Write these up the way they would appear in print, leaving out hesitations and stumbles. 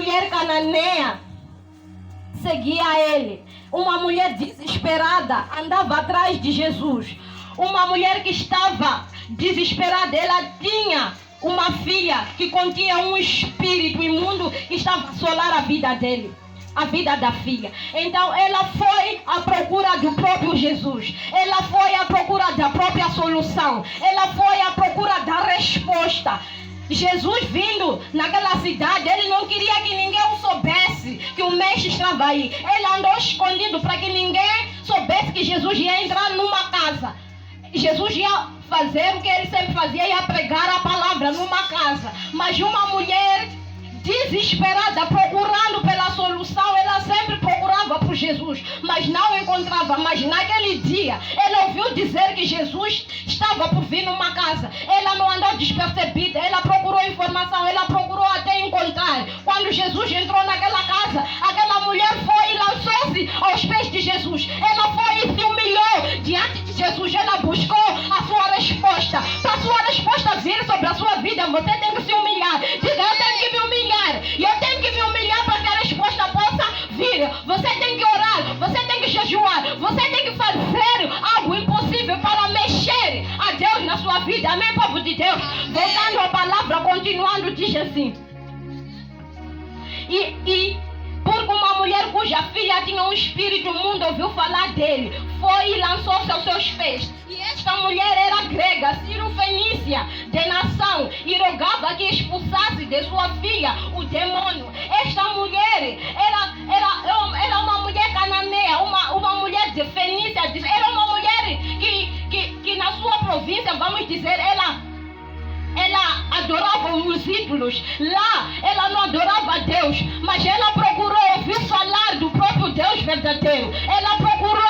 mulher cananeia seguia ele. Uma mulher desesperada andava atrás de Jesus. Uma mulher que estava desesperada, ela tinha uma filha que continha um espírito imundo que estava a assolar a vida dele, a vida da filha. Então ela foi à procura do próprio Jesus. Ela foi à procura da própria solução. Ela foi à procura da resposta. Jesus vindo naquela cidade, ele não queria que ninguém o soubesse que o mestre estava aí. Ele andou escondido para que ninguém soubesse que Jesus ia entrar numa casa. Jesus ia fazer o que ele sempre fazia, ia pregar a palavra numa casa. Mas uma mulher desesperada, procurando pela solução, ela sempre procurava por Jesus, mas não encontrava. Mas naquele dia, ela ouviu dizer que Jesus estava por vir numa casa. Ela não andou despercebida, ela procurou informação, ela procurou até encontrar. Quando Jesus entrou naquela casa, aquela mulher foi e lançou-se aos pés de Jesus. Ela foi e se humilhou diante de Jesus. Ela buscou a sua resposta. Para a sua resposta vir sobre a sua vida, você tem que se humilhar. Diga: eu tenho que me humilhar. E eu tenho que me humilhar para que a resposta possa vir. Você tem que orar, você tem que jejuar, você tem que fazer algo impossível para mexer a Deus na sua vida. Amém, povo de Deus? Voltando à palavra, continuando, diz assim: porque uma mulher cuja filha tinha um espírito imundo ouviu falar dele, foi e lançou-se aos seus pés. E esta mulher era grega, cirofenícia de nação, e rogava que expulsasse de sua filha o demônio. Esta mulher era uma mulher cananeia, uma mulher de fenícia, era uma mulher que na sua província, vamos dizer, ela adorava os ídolos. Lá ela não adorava a Deus, mas ela procurou ouvir falar do próprio Deus verdadeiro. Ela procurou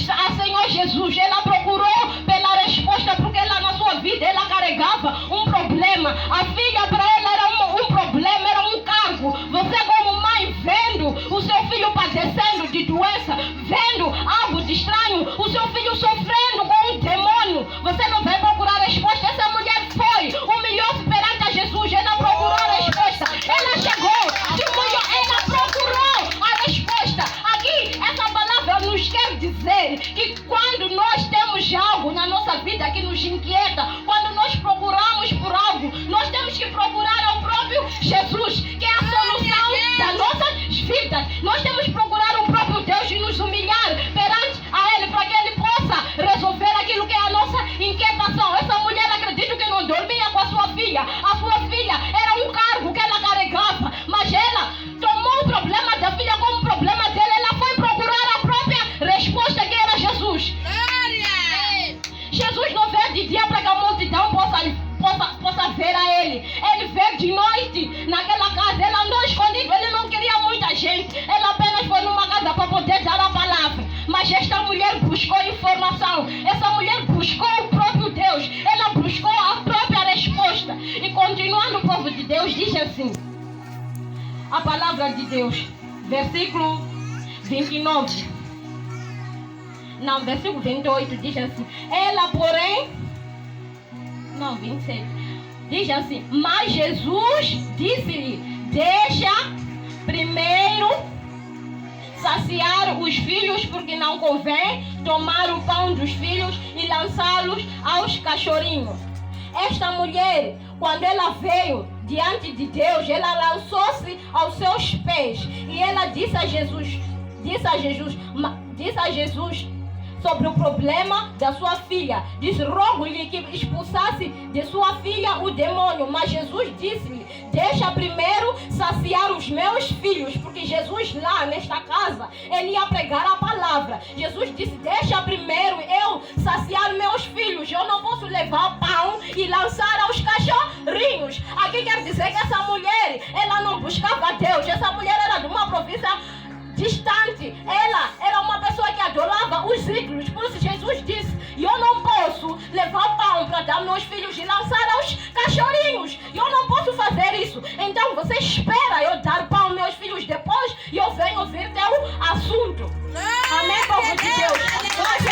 a Senhor Jesus. Ela procurou pela resposta, porque ela na sua vida ela carregava um problema. A filha para ela era um problema, era um cargo. Você como mãe vendo o seu filho padecendo de doença, vendo algo de estranho, o seu filho sofrendo com um demônio, você não vai procurar resposta. Essa mulher foi, humilhou-se perante a Jesus. Ela procurou a resposta. Ela chegou, se humilhou, ela procurou a resposta. Aqui, essa palavra nos quer dizer que quando nós temos algo na nossa vida que nos inquieta, quando nós procuramos por algo, nós temos que procurar ao próprio Jesus, que é a solução da nossa vida. Nós temos que procurar o próprio Deus e nos humilhar perante a Ele, para que Ele possa resolver aquilo que é a nossa inquietação. Essa mulher, acredito que não dormia com a sua filha. A sua filha era um cargo que ela carregava, mas ela tomou o problema da filha como problema dela. Ela foi procurar a própria resposta, que era Jesus. Jesus não veio de dia para que a multidão possa ver a Ele. Ele veio de noite naquela casa. Ele andou escondido, ele não queria muita gente. Ele apenas foi numa casa para poder dar a palavra. Mas esta mulher buscou informação. Essa mulher buscou o próprio Deus. Ela buscou a própria resposta. E continuando, o povo de Deus diz assim, a palavra de Deus, versículo 29. Não, versículo 28 diz assim: ela, porém, não, 27, diz assim: mas Jesus disse-lhe: deixa primeiro saciar os filhos, porque não convém tomar o pão dos filhos e lançá-los aos cachorrinhos. Esta mulher, quando ela veio diante de Deus, ela lançou-se aos seus pés e ela disse a Jesus sobre o problema da sua filha. Disse: rogo-lhe que expulsasse de sua filha o demônio. Mas Jesus disse-lhe: deixa primeiro saciar os meus filhos. Porque Jesus lá nesta casa, ele ia pregar a palavra. Jesus disse: deixa primeiro eu saciar meus filhos. Eu não posso levar pão e lançar aos cachorrinhos. Aqui quer dizer que essa mulher, ela não buscava Deus. Essa mulher era de uma província distante. Ela era uma pessoa que adorava os ídolos. Por isso Jesus disse: eu não posso levar pão para dar meus filhos e lançar aos cachorrinhos. Eu não posso fazer isso. Então você espera eu dar pão aos meus filhos depois e eu venho ouvir teu assunto. Amém, povo de Deus? Mas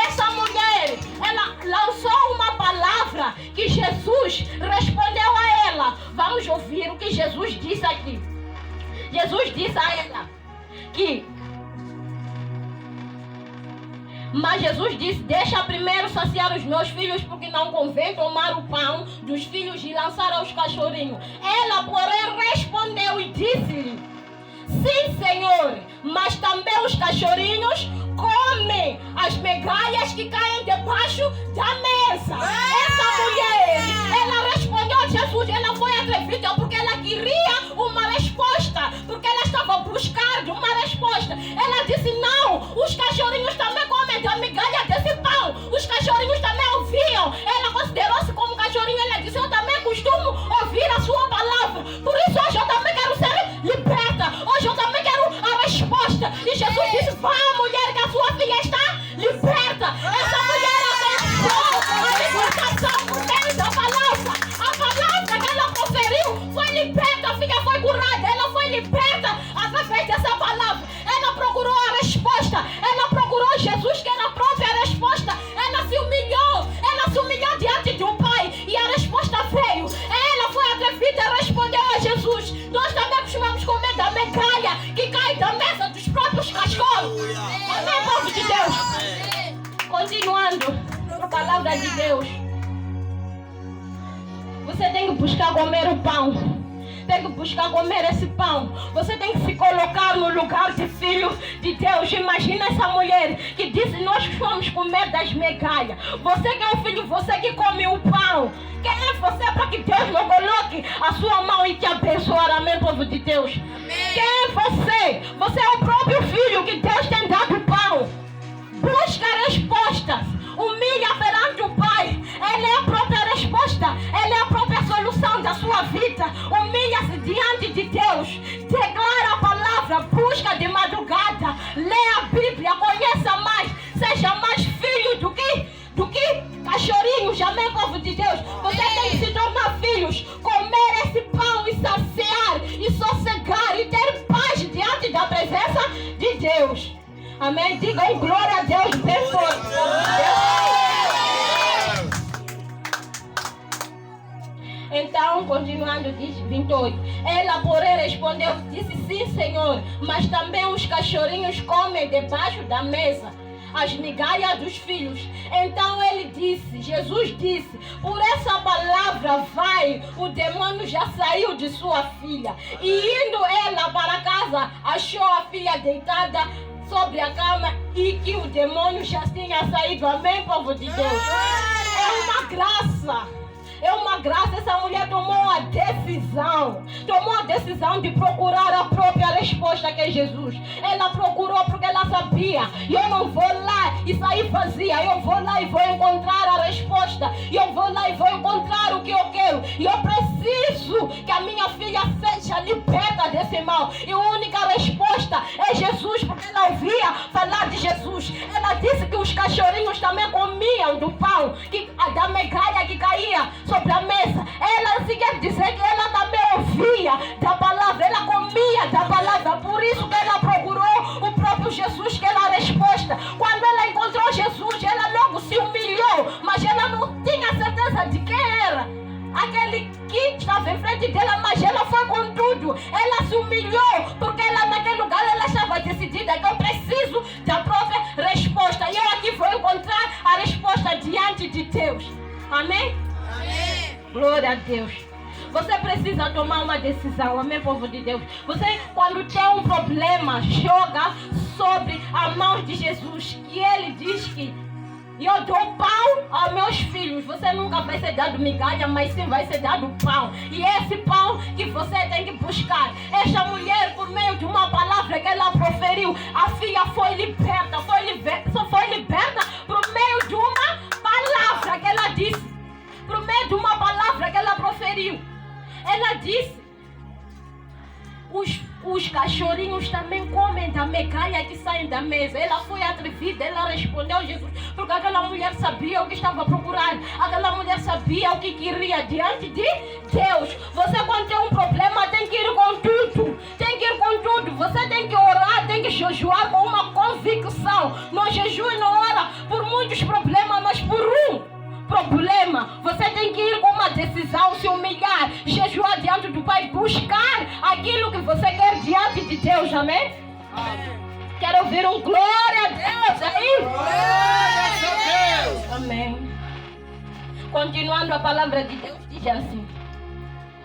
essa mulher, ela lançou uma palavra que Jesus respondeu a ela. Vamos vamos ouvir o que Jesus disse aqui. Jesus disse a ela que... Mas Jesus disse: deixa primeiro saciar os meus filhos, porque não convém tomar o pão dos filhos e lançar aos cachorrinhos. Ela, porém, respondeu e disse-lhe: sim, Senhor, mas também os cachorrinhos comem as migalhas que caem debaixo da mesa. Essa mulher, ela respondeu a Jesus. Ela foi atrevida porque ela queria uma resposta, porque ela estava buscando uma resposta. Ela disse: não, os cachorrinhos também comem da migalha desse pão. Os cachorrinhos também ouviam. Ela considerou-se como cachorrinho. Ela disse: eu também costumo ouvir a sua palavra. Por isso hoje eu também quero ser liberta. Hoje eu também quero a resposta. E Jesus disse: vá, mulher, que a sua filha está liberta. Essa mulher abençoou a libertação por meio da palavra. A palavra que ela proferiu foi liberta. A filha foi curada. Ela foi liberta através dessa palavra. Ela procurou a resposta. Ela procurou Jesus, que era a própria resposta. Ela se humilhou. Ela se humilhou diante do Pai. E a resposta veio. Ela foi atrevida e respondeu a Jesus: nós também costumamos comer da migalha que cai da mesa dos próprios cachorros. Amém, povo de Deus? Continuando a palavra de Deus. Você tem que buscar comer o pão. Tem que buscar comer esse pão. Você tem que se colocar no lugar de filho de Deus. Imagina essa mulher que disse: nós vamos comer das migalhas. Você que é o filho, você que come o pão. Quem é você para que Deus não coloque a sua mão e te abençoar? Amém, povo de Deus? Amém. Quem é você? Você é o próprio filho que Deus tem dado pão. Busca respostas. Humilha perante o Pai. Ele é a própria resposta. Ele é a própria solução da sua vida. Humilha-se diante de Deus. Declara a palavra. Busca de madrugada. Lê a Bíblia. Conheça mais. Seja mais filho do que cachorrinhos. Amém, povo de Deus? Você tem que se tornar filhos. Comer esse pão e saciar e sossegar e ter paz diante da presença de Deus. Amém? Digam glória a Deus bem forte. Então, continuando, diz 28. Ela, porém, respondeu, disse: sim, Senhor, mas também os cachorrinhos comem debaixo da mesa as migalhas dos filhos. Então ele disse, Jesus disse: por essa palavra vai, o demônio já saiu de sua filha. E indo ela para casa, achou a filha deitada sobre a cama e que o demônio já tinha saído. Amém, povo de Deus? É uma graça. É uma graça. Essa mulher tomou a decisão de procurar a própria resposta, que é Jesus. Ela procurou porque ela sabia: eu não vou lá e sair vazia. Eu vou lá e vou encontrar a resposta. Eu vou lá e vou encontrar o que eu quero. E eu preciso que a minha filha seja liberta desse mal. E a única resposta é Jesus, porque ela ouvia falar de Jesus. Ela disse que os cachorrinhos também comiam do pão, da migalha que caía sobre a mesa. Ela se quer dizer que ela também ouvia da palavra, ela comia da palavra. Por isso que ela procurou o próprio Jesus, que era a resposta. Quando ela encontrou Jesus, ela logo se humilhou, mas ela não tinha certeza de quem era aquele que estava em frente dela, mas ela foi com tudo. Ela se humilhou, porque ela naquele lugar ela estava decidida que eu preciso da própria resposta. E eu aqui vou encontrar a resposta diante de Deus. Amém? Amém. Glória a Deus. Você precisa tomar uma decisão. Amém, povo de Deus? Você, quando tem um problema, joga sobre a mão de Jesus, que ele diz que eu dou pão aos meus filhos. Você nunca vai ser dado migalha, mas sim vai ser dado pão. E esse pão que você tem que buscar. Esta mulher, por meio de uma palavra que ela proferiu, a filha foi liberta. Foi liberta por meio de uma palavra que ela disse. Por meio de uma palavra que ela proferiu. Ela disse: os cachorrinhos também comem da migalha que saem da mesa. Ela foi atrevida, ela respondeu a Jesus, porque aquela mulher sabia o que estava procurando. Aquela mulher sabia o que queria diante de Deus. Você, quando tem um problema, tem que ir com tudo. Tem que ir com tudo. Você tem que orar, tem que jejuar com uma convicção. Não jejua e não ora por muitos problemas, mas por um problema. Você tem que ir com uma decisão, se humilhar, jejuar diante do Você quer diante de Deus, amém? Quero ouvir um glória a Deus aí? Glória a Deus! Amém. Continuando, a palavra de Deus diz assim: